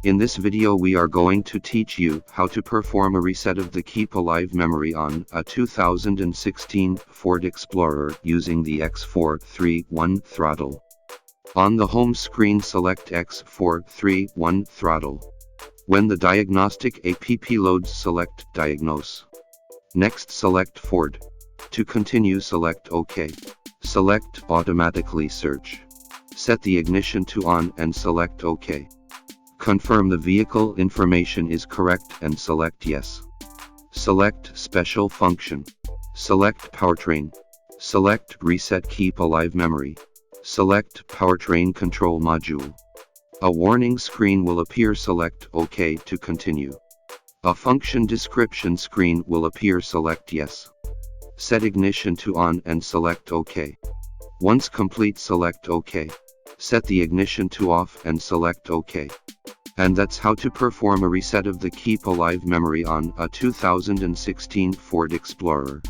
In this video we are going to teach you how to perform a reset of the Keep Alive memory on a 2016 Ford Explorer using the X-431 Throttle. On the home screen select X-431 Throttle. When the diagnostic app loads, select Diagnose. Next select Ford. To continue select OK. Select Automatically Search. Set the ignition to on and select OK. Confirm the vehicle information is correct and select Yes. Select Special Function. Select Powertrain. Select Reset Keep Alive Memory. Select Powertrain Control Module. A warning screen will appear. Select OK to continue. A function description screen will appear. Select Yes. Set ignition to on and select OK. Once complete select OK. Set the ignition to off and select OK. And that's how to perform a reset of the Keep Alive memory on a 2016 Ford Explorer.